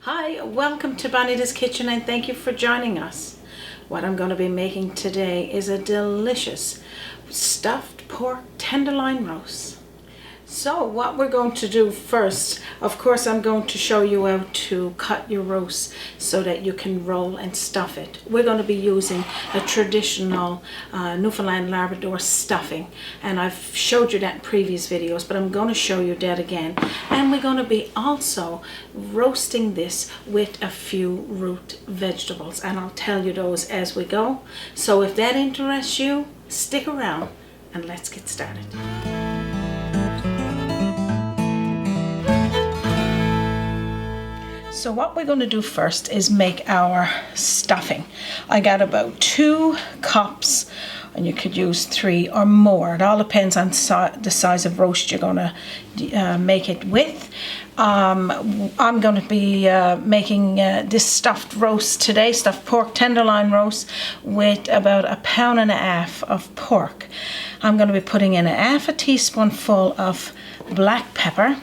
Hi, welcome to Bonita's Kitchen and thank you for joining us. What I'm going to be making today is a delicious stuffed pork tenderloin roast. So what we're going to do first, of course I'm going to show you how to cut your roast so that you can roll and stuff it. We're going to be using a traditional Newfoundland Labrador stuffing, and I've showed you that in previous videos, but I'm going to show you that again. And we're going to be also roasting this with a few root vegetables, and I'll tell you those as we go. So if that interests you, stick around and let's get started. So what we're going to do first is make our stuffing. I got about 2 cups, and you could use 3 or more. It all depends on the size of roast you're going to make it with. I'm going to be making this stuffed roast today, stuffed pork tenderloin roast, with about 1.5 pounds of pork. I'm going to be putting in 1/2 teaspoonful of black pepper,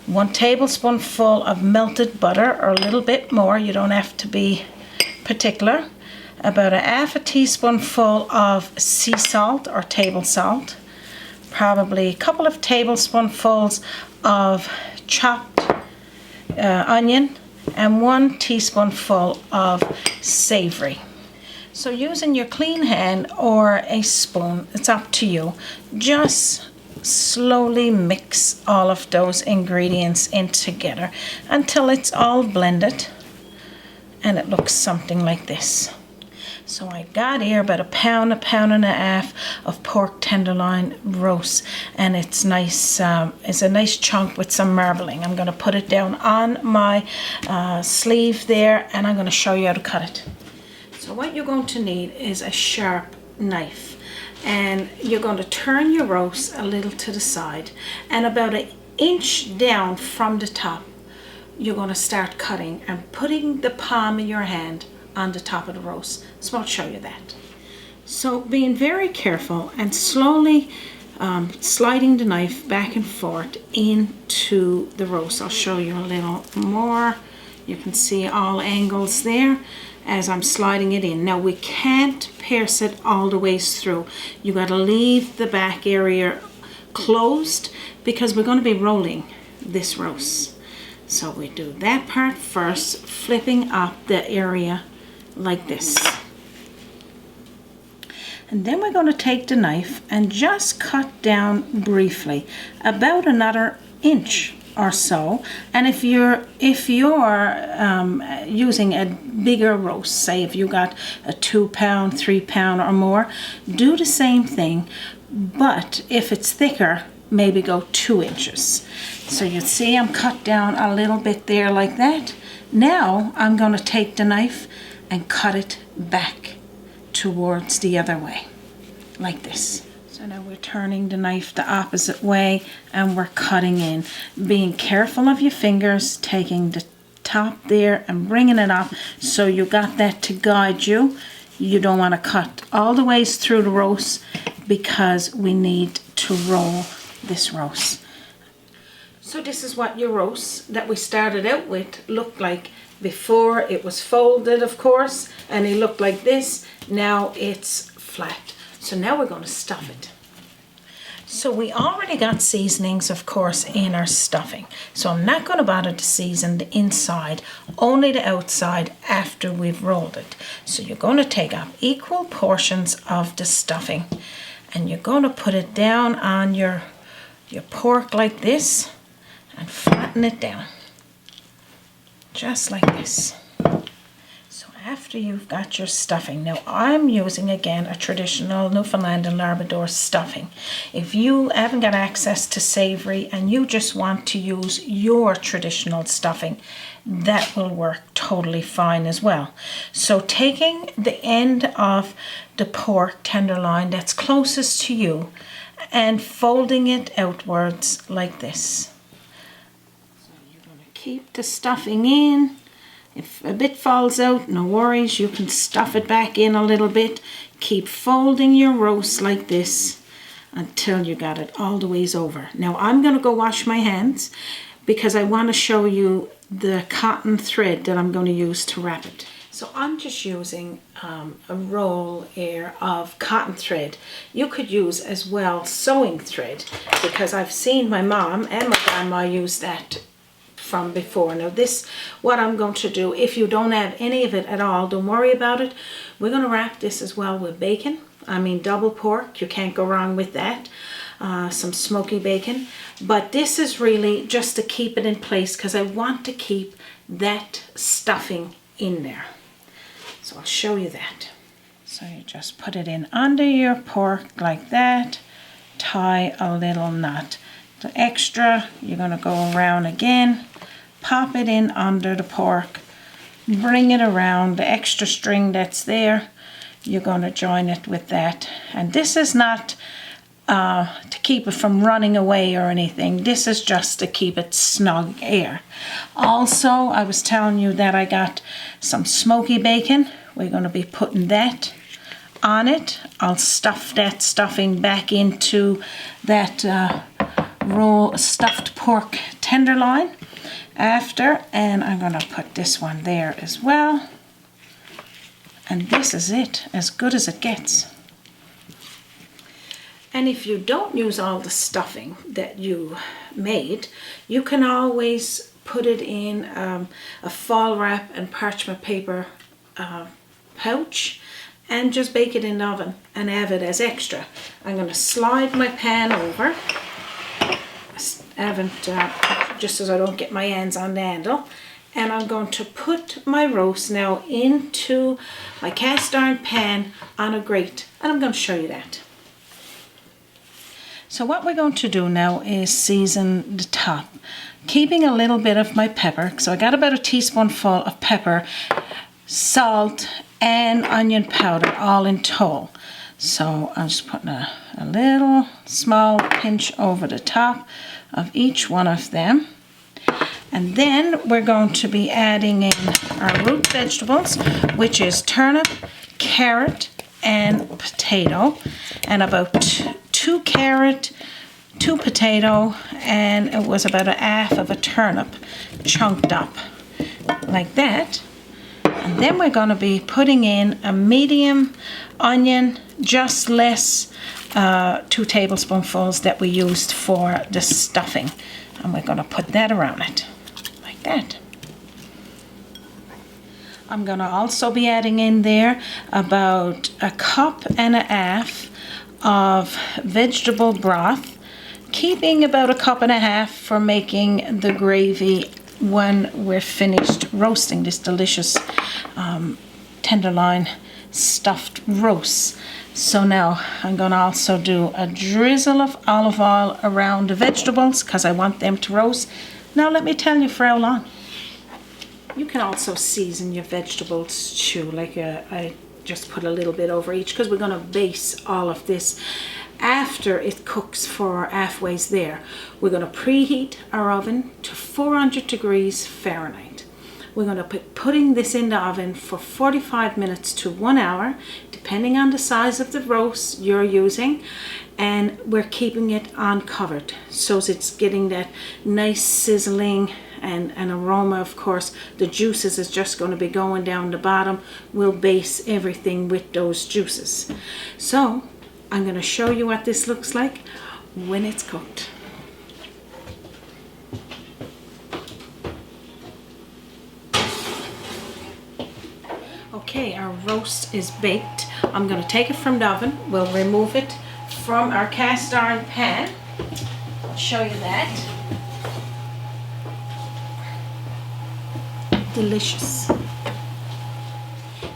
1 tablespoonful of melted butter, or a little bit more, you don't have to be particular, about 1/2 teaspoonful of sea salt or table salt, probably a couple of tablespoonfuls of chopped onion, and 1 teaspoonful of savoury. So using your clean hand or a spoon, it's up to you, just slowly mix all of those ingredients in together until it's all blended and it looks something like this. So I got here about 1 pound, 1.5 pounds of pork tenderloin roast, and it's nice. It's a nice chunk with some marbling. I'm going to put it down on my sleeve there, and I'm going to show you how to cut it. So what you're going to need is a sharp knife, and you're going to turn your roast a little to the side, and about 1 inch down from the top you're going to start cutting and putting the palm of your hand on the top of the roast. So I'll show you that. So being very careful and slowly sliding the knife back and forth into the roast. I'll show you a little more. You can see all angles there as I'm sliding it in. Now we can't pierce it all the way through. You got to leave the back area closed because we're going to be rolling this roast. So we do that part first, flipping up the area like this. And then we're going to take the knife and just cut down briefly, about another inch or so. And if you're using a bigger roast, say if you got a 2 pound, 3 pound or more, do the same thing, but if it's thicker, maybe go 2 inches. So you see I'm cut down a little bit there like that. Now I'm going to take the knife and cut it back towards the other way like this. So now we're turning the knife the opposite way and we're cutting in, being careful of your fingers, taking the top there and bringing it up so you got that to guide you. You don't want to cut all the way through the roast because we need to roll this roast. So this is what your roast that we started out with looked like before. It was folded, of course, and it looked like this. Now it's flat. So now we're going to stuff it. So we already got seasonings, of course, in our stuffing. So I'm not going to bother to season the inside, only the outside after we've rolled it. So you're going to take up equal portions of the stuffing and you're going to put it down on your pork like this and flatten it down. Just like this. So after you've got your stuffing, now I'm using again a traditional Newfoundland and Labrador stuffing. If you haven't got access to savoury and you just want to use your traditional stuffing, that will work totally fine as well. So taking the end of the pork tenderloin that's closest to you and folding it outwards like this. So you're going to keep the stuffing in. If a bit falls out, no worries, you can stuff it back in a little bit. Keep folding your roast like this until you got it all the ways over. Now I'm going to go wash my hands because I want to show you the cotton thread that I'm going to use to wrap it. So I'm just using a roll here of cotton thread. You could use as well sewing thread, because I've seen my mom and my grandma use that from before. Now this, what I'm going to do, if you don't have any of it at all, don't worry about it. We're going to wrap this as well with bacon. I mean double pork, you can't go wrong with that. Some smoky bacon. But this is really just to keep it in place, because I want to keep that stuffing in there. So I'll show you that. So you just put it in under your pork like that, tie a little knot. The extra, you're going to go around again, pop it in under the pork, bring it around, the extra string that's there, you're going to join it with that. And this is not to keep it from running away or anything. This is just to keep it snug here. Also, I was telling you that I got some smoky bacon. We're going to be putting that on it. I'll stuff that stuffing back into that stuffed pork tenderloin after, and I'm going to put this one there as well. And this is it, as good as it gets. And if you don't use all the stuffing that you made, you can always put it in a fall wrap and parchment paper pouch and just bake it in the oven and have it as extra. I'm going to slide my pan over. I haven't, just so I don't get my hands on the handle. And I'm going to put my roast now into my cast iron pan on a grate. And I'm going to show you that. So what we're going to do now is season the top, keeping a little bit of my pepper. So I got about a teaspoonful of pepper, salt, and onion powder all in total. So I'm just putting a little small pinch over the top of each one of them. And then we're going to be adding in our root vegetables, which is turnip, carrot, and potato, and about 2 carrot, 2 potato, and it was about a half of a turnip chunked up like that. And then we're going to be putting in a medium onion, just less 2 tablespoonfuls that we used for the stuffing, and we're going to put that around it like that. I'm going to also be adding in there about 1.5 cups of vegetable broth, keeping about 1.5 cups for making the gravy when we're finished roasting this delicious tenderloin stuffed roast. So now I'm going to also do a drizzle of olive oil around the vegetables because I want them to roast. Now let me tell you for how long. You can also season your vegetables too, like I just put a little bit over each, because we're going to base all of this after it cooks for halfway's there. We're going to preheat our oven to 400 degrees Fahrenheit. We're going to be putting this in the oven for 45 minutes to 1 hour, depending on the size of the roast you're using, and we're keeping it uncovered so it's getting that nice sizzling and an aroma. Of course, the juices is just going to be going down the bottom. We'll base everything with those juices. So I'm going to show you what this looks like when it's cooked. Okay, our roast is baked. I'm going to take it from the oven. We'll remove it from our cast iron pan. I'll show you that. Delicious.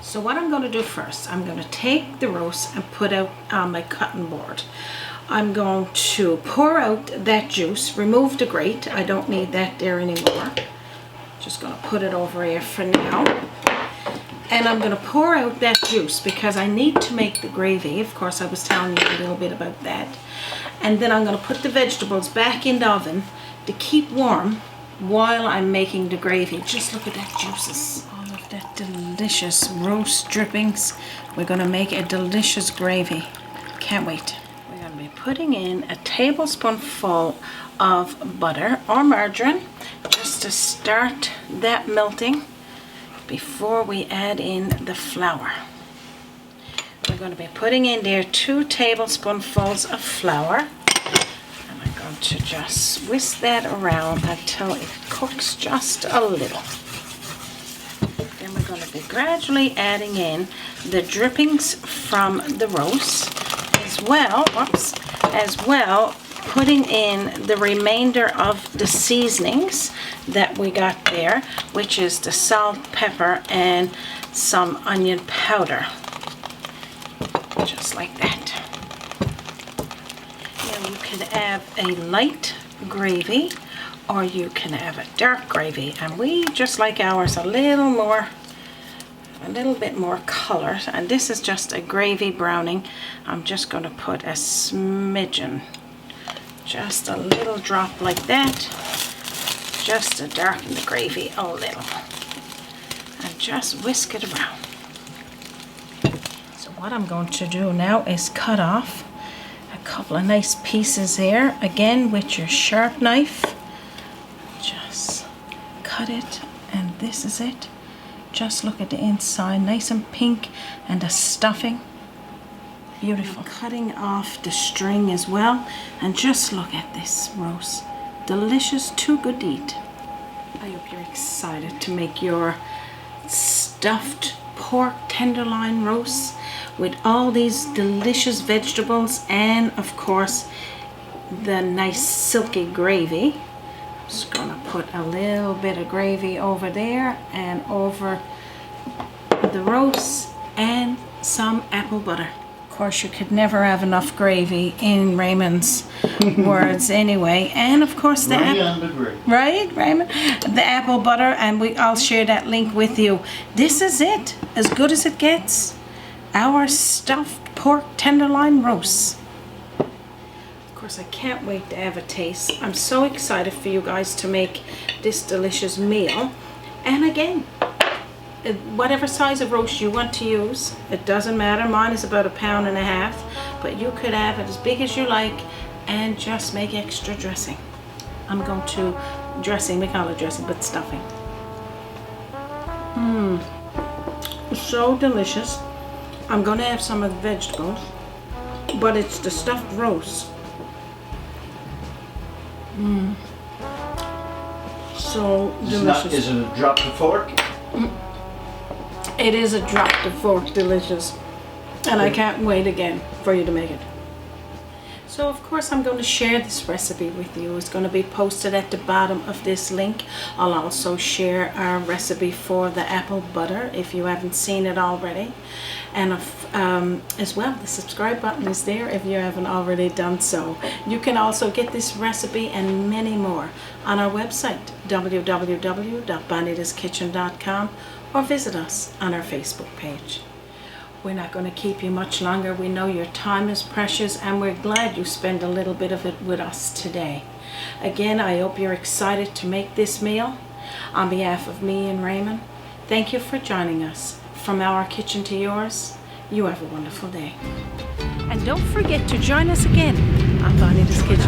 So what I'm going to do first, I'm going to take the roast and put out on my cutting board. I'm going to pour out that juice, remove the grate. I don't need that there anymore. Just going to put it over here for now. And I'm going to pour out that juice because I need to make the gravy. Of course, I was telling you a little bit about that. And then I'm going to put the vegetables back in the oven to keep warm while I'm making the gravy. Just look at that juices. All of that delicious roast drippings. We're going to make a delicious gravy. Can't wait. We're going to be putting in a tablespoonful of butter or margarine, just just to start that melting before we add in the flour. We're going to be putting in there 2 tablespoonfuls of flour, and I'm going to just whisk that around until it cooks just a little. Then we're going to be gradually adding in the drippings from the roast, as well putting in the remainder of the seasonings that we got there, which is the salt, pepper, and some onion powder. Just like that. Now you can have a light gravy or you can have a dark gravy, and we just like ours a little bit more color, and this is just a gravy browning. I'm just going to put a smidgen, just a little drop like that, just to darken the gravy a little, and just whisk it around. So what I'm going to do now is cut off a couple of nice pieces here, again with your sharp knife. Just cut it, and this is it. Just look at the inside, nice and pink, and the stuffing. Beautiful. Cutting off the string as well, and just look at this roast. Delicious, too good to eat. I hope you're excited to make your stuffed pork tenderloin roast with all these delicious vegetables and of course the nice silky gravy. I'm just gonna put a little bit of gravy over there and over the roast and some apple butter. Of course, you could never have enough gravy in Raymond's words anyway. And of course the right, Raymond? The apple butter, and I'll share that link with you. This is it, as good as it gets. Our stuffed pork tenderloin roast. Of course, I can't wait to have a taste. I'm so excited for you guys to make this delicious meal. And again, whatever size of roast you want to use, it doesn't matter. Mine is about 1.5 pounds, but you could have it as big as you like and just make extra dressing. I'm going to dressing, we call it dressing, but stuffing. So delicious. I'm going to have some of the vegetables, but it's the stuffed roast. So delicious. Is it a drop to fork? It is a drop to fork delicious, and I can't wait again for you to make it. So of course I'm going to share this recipe with you. It's going to be posted at the bottom of this link. I'll also share our recipe for the apple butter if you haven't seen it already, and as well the subscribe button is there if you haven't already done so. You can also get this recipe and many more on our website www.bonitaskitchen.com, or visit us on our Facebook page. We're not going to keep you much longer. We know your time is precious, and we're glad you spend a little bit of it with us today. Again, I hope you're excited to make this meal. On behalf of me and Raymond, thank you for joining us. From our kitchen to yours, you have a wonderful day. And don't forget to join us again on Bonita's Kitchen.